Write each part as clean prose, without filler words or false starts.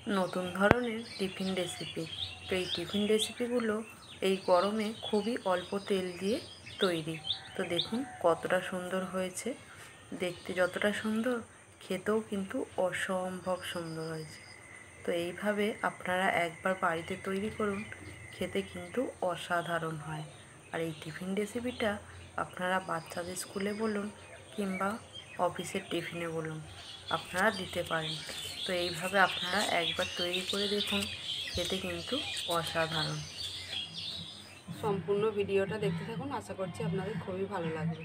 নতুন ধরনের tiffin recipe. তো এই টিফিন রেসিপিগুলো এই গরমে খুবই অল্প তেল দিয়ে তৈরি। তো দেখুন কতটা সুন্দর হয়েছে, দেখতে যতটা সুন্দর খেতেও কিন্তু অসম্ভব সুন্দর হয়েছে। তো এইভাবে আপনারা একবার বাড়িতে তৈরি করুন, খেতে কিন্তু অসাধারণ হয়। আর এই টিফিন রেসিপিটা আপনারা বাচ্চাদের স্কুলে বলুন কিংবা অফিসের টিফিনে বলুন, আপনারা দিতে পারেন। তো এইভাবে আপনারা একবার তৈরি করে দেখুন, খেতে কিন্তু অসাধারণ। সম্পূর্ণ ভিডিওটা দেখতে থাকুন, আশা করছি আপনাদের খুবই ভালো লাগবে।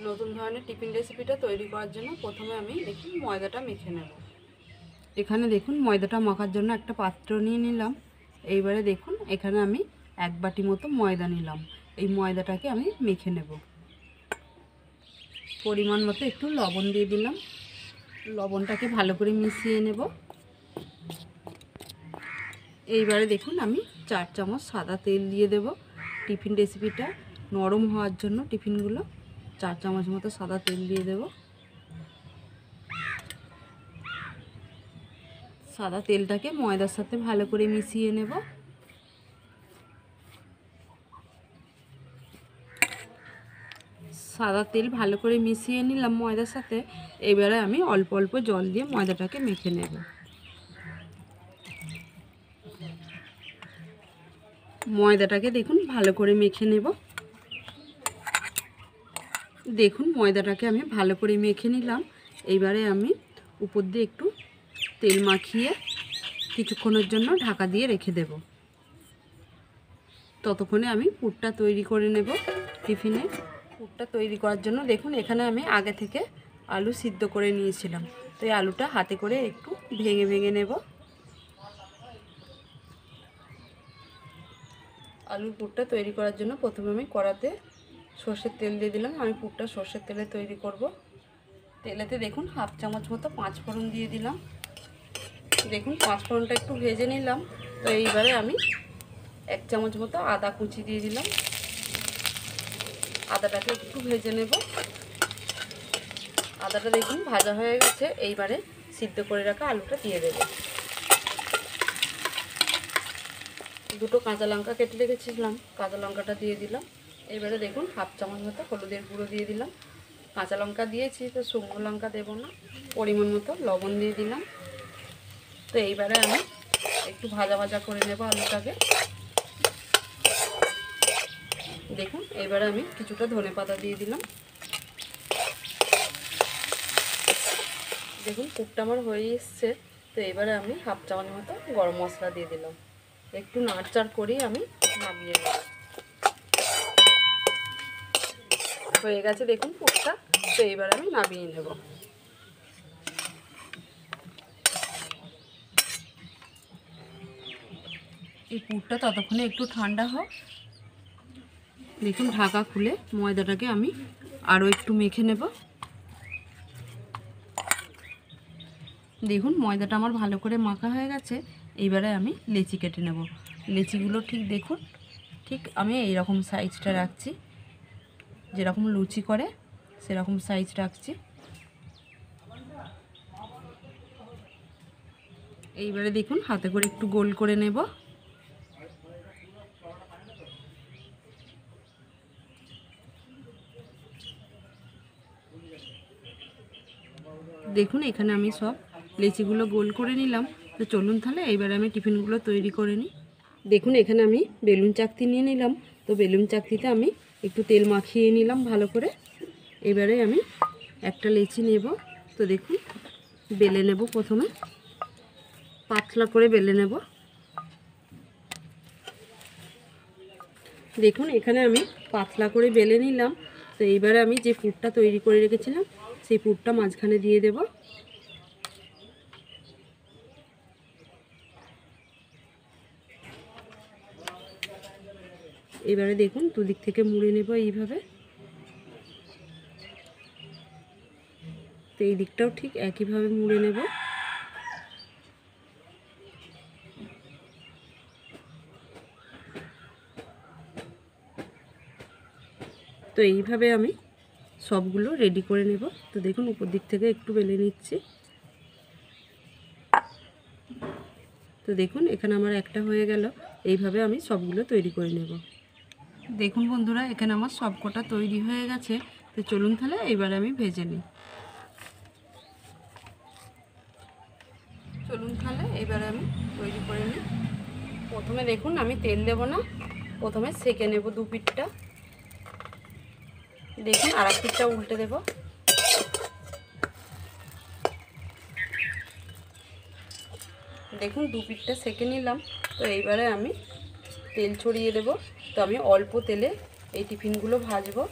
নতুন ধরনের টিফিন রেসিপিটা তৈরি করার জন্য প্রথমে আমি দেখুন ময়দাটা মেখে নেব। এখানে দেখুন ময়দাটা মাখার জন্য একটা পাত্র নিয়ে নিলাম। এইবারে দেখুন এখানে আমি 1 বাটি মতো ময়দা নিলাম। এই ময়দাটাকে আমি মেখে নেব। পরিমাণ মতো একটু লবণ দিয়ে দিলাম। লবণটাকে ভালো করে মিশিয়ে নেব। এইবারে দেখুন আমি 4 চামচ সাদা তেল দিয়ে দেব। টিফিন রেসিপিটা নরম হওয়ার জন্য টিফিনগুলো 4 চামচ মতো সাদা তেল দিয়ে দেব। সাদা তেলটাকে ময়দার সাথে ভালো করে মিশিয়ে নেব। সাদা তেল ভালো করে মিশিয়ে নিলাম ময়দার সাথে। এবারে আমি অল্প অল্প জল দিয়ে ময়দাটাকে মেখে নেব। ময়দাটাকে দেখুন ভালো করে মেখে নেব। দেখুন ময়দাটাকে আমি ভালো করে মেখে নিলাম। এইবারে আমি উপর দিয়ে একটু তেল মাখিয়ে কিছুক্ষণের জন্য ঢাকা দিয়ে রেখে দেব। ততক্ষণে আমি পুরটা তৈরি করে নেব। টিফিনে পুরটা তৈরি করার জন্য দেখুন এখানে আমি আগে থেকে আলু সিদ্ধ করে নিয়েছিলাম। তো এই আলুটা হাতে করে একটু ভেঙে ভেঙে নেব। আলুর পুরটা তৈরি করার জন্য প্রথমে আমি কড়াতে সর্ষের তেল দিয়ে দিলাম। আমি পুরটা সর্ষের তেলে তৈরি করব। তেলেতে দেখুন 1/2 চামচ মতো 5 ফোড়ন দিয়ে দিলাম। দেখুন 5 ফোড়নটা একটু ভেজে নিলাম। তো এইবারে আমি 1 চামচ মতো আদা কুচি দিয়ে দিলাম। আদাটাকে একটু ভেজে নেব। আদাটা দেখুন ভাজা হয়ে গেছে। এইবারে সিদ্ধ করে রাখা আলুটা দিয়ে দেব। দুটো কাঁচা লঙ্কা কেটে রেখেছিলাম, কাঁচা লঙ্কাটা দিয়ে দিলাম। এবারে দেখুন 1/2 চামচ মতো হলুদের গুঁড়ো দিয়ে দিলাম। কাঁচা লঙ্কা দিয়েছি তো শুকনো লঙ্কা দেবো না। পরিমাণ মতো লবণ দিয়ে দিলাম। তো এইবারে আমি একটু ভাজা ভাজা করে নেব আলুটাকে। দেখুন এবারে আমি কিছুটা ধনেপাতা দিয়ে দিলাম। দেখুন পুরটা আমার হয়ে এসছে। তো এবারে আমি 1/2 চামচ মতো গরম মশলা দিয়ে দিলাম। একটু নাড়চাড় করে আমি নামিয়ে নেব। হয়ে গেছে দেখুন পুরটা। তো এবারে আমি নামিয়ে নেব। এই পুরটা ততক্ষণে একটু ঠান্ডা হোক। দেখুন ঢাকা খুলে ময়দাটাকে আমি আরও একটু মেখে নেব। দেখুন ময়দাটা আমার ভালো করে মাখা হয়ে গেছে। এইবারে আমি লেচি কেটে নেব। লেচিগুলো ঠিক দেখুন, ঠিক আমি এইরকম সাইজটা রাখছি, যেরকম লুচি করে সেরকম সাইজ রাখছি। এইবারে দেখুন হাতে করে একটু গোল করে নেব। দেখুন এখানে আমি সব লেচিগুলো গোল করে নিলাম। তো চলুন তাহলে এইবারে আমি টিফিনগুলো তৈরি করে নিই। দেখুন এখানে আমি বেলুন চাকতি নিয়ে নিলাম। তো বেলুন চাকতিতে আমি একটু তেল মাখিয়ে নিলাম ভালো করে। এবারে আমি একটা লেচি নেব। তো দেখুন বেলে নেব, প্রথমে পাতলা করে বেলে নেব। দেখুন এখানে আমি পাতলা করে বেলে নিলাম। তো এইবারে আমি যে পুরটা তৈরি করে রেখেছিলাম সেই পুরটা মাঝখানে দিয়ে দেব। এবারে দেখুন দুদিক থেকে মুড়ে নেব এইভাবে। তো এই দিকটাও ঠিক একইভাবে মুড়ে নেব। তো এইভাবে আমি সবগুলো রেডি করে নেব। তো দেখুন উপর দিক থেকে একটু বেলে নিচ্ছি। তো দেখুন এখানে আমার একটা হয়ে গেল। এইভাবে আমি সবগুলো তৈরি করে নেব। দেখুন বন্ধুরা, এখানে আমার সব কটা তৈরি হয়ে গেছে। তো চলুন তাহলে এবার আমি ভেজে নিই। চলুন তাহলে এবারে আমি তৈরি করে নিই। প্রথমে দেখুন আমি তেল দেব না, প্রথমে সেঁকে নেব দু পিঠটা। দেখুন আর এক পিঠটা উল্টে দেব। দেখুন দু পিঠটা সেঁকে নিলাম। তো এইবারে আমি তেল ছড়িয়ে দেব। তো আমি অল্প তেলে এই টিফিনগুলো ভাজবো,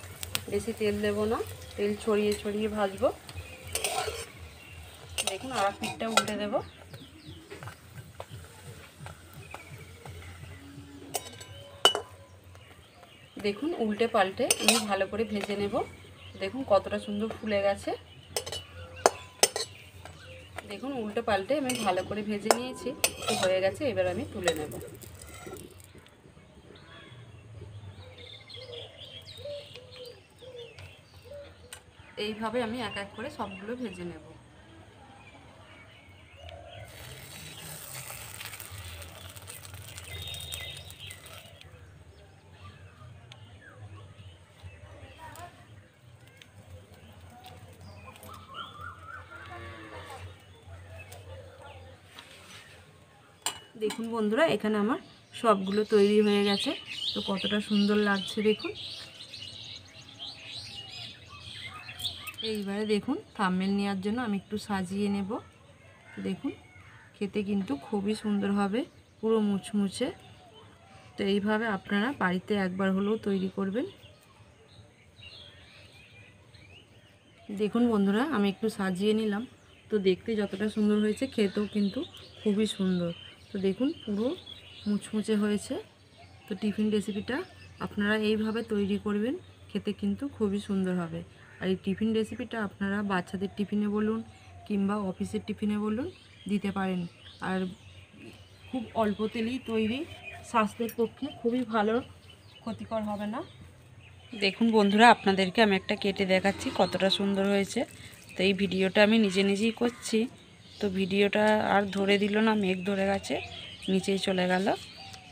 বেশি তেল দেব না, তেল ছড়িয়ে ছড়িয়ে ভাজবো। দেখুন আর এক পিঠটা উল্টে দেব। দেখুন উল্টে পাল্টে আমি ভালো করে ভেজে নেব। দেখুন কতটা সুন্দর ফুলে গেছে। দেখুন উল্টে পাল্টে আমি ভালো করে ভেজে নিয়েছি। তো হয়ে গেছে, এবার আমি তুলে নেব। এইভাবে আমি এক এক করে সবগুলো ভেজে নেব। দেখুন বন্ধুরা, এখানে আমার সবগুলো তৈরি হয়ে গেছে। তো কতটা সুন্দর লাগছে দেখুন। এইবারে দেখুন থাম্বনেল নেওয়ার জন্য আমি একটু সাজিয়ে নেব। দেখুন খেতে কিন্তু খুবই সুন্দর হবে, পুরো মুচমুচে। তো এইভাবে আপনারা বাড়িতে একবার হলেও তৈরি করবেন। দেখুন বন্ধুরা, আমি একটু সাজিয়ে নিলাম। তো দেখতে যতটা সুন্দর হয়েছে, খেতেও কিন্তু খুবই সুন্দর। তো দেখুন পুরো মুচমুচে হয়েছে। তো টিফিন রেসিপিটা আপনারা এইভাবে তৈরি করবেন, খেতে কিন্তু খুবই সুন্দর হবে। আর এই টিফিন রেসিপিটা আপনারা বাচ্চাদের টিফিনে বলুন কিংবা অফিসের টিফিনে বলুন দিতে পারেন। আর খুব অল্প তেলেই তৈরি, স্বাস্থ্যের পক্ষে খুবই ভালো, ক্ষতিকর হবে না। দেখুন বন্ধুরা, আপনাদেরকে আমি একটা কেটে দেখাচ্ছি কতটা সুন্দর হয়েছে। তো এই ভিডিওটা আমি নিজে নিজেই করছি। তো ভিডিওটা আর ধরে দিল না, মেঘ ধরে গেছে, নিচেই চলে গেল।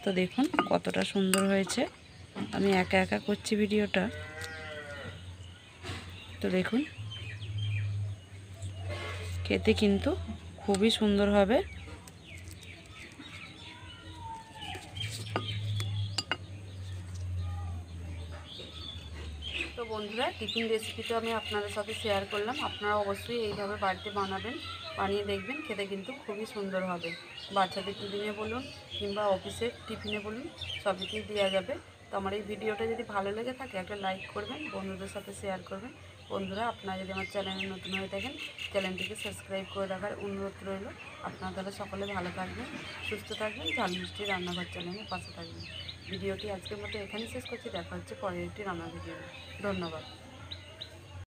তো দেখুন কতটা সুন্দর হয়েছে। আমি একা একা করছি ভিডিওটা। তো দেখুন খেতে কিন্তু খুবই সুন্দর হবে। তো বন্ধুরা, টিফিন রেসিপিটা আমি আপনাদের সাথে শেয়ার করলাম। আপনারা অবশ্যই এইভাবে বাড়িতে বানাবেন, বানিয়ে দেখবেন, খেতে কিন্তু খুবই সুন্দর হবে। বাচ্চাদের টিফিনে বলুন কিংবা অফিসের টিফিনে বলুন, সবইতেই দেওয়া যাবে। তো আমার এই ভিডিওটা যদি ভালো লেগে থাকে একটা লাইক করবেন, বন্ধুদের সাথে শেয়ার করবেন। বন্ধুরা, আপনারা যদি আমার চ্যানেলে নতুন হয়ে থাকেন, চ্যানেলটিকে সাবস্ক্রাইব করে রাখার অনুরোধ রইল। আপনারা তাহলে সকলে ভালো থাকবেন, সুস্থ থাকবেন, ঝাল মিষ্টি রান্নাঘর চ্যানেলের পাশে থাকবেন। ভিডিওটি আজকের মতো এখানেই শেষ করছি। দেখা হচ্ছে পরের একটি রান্নার ভিডিও। ধন্যবাদ।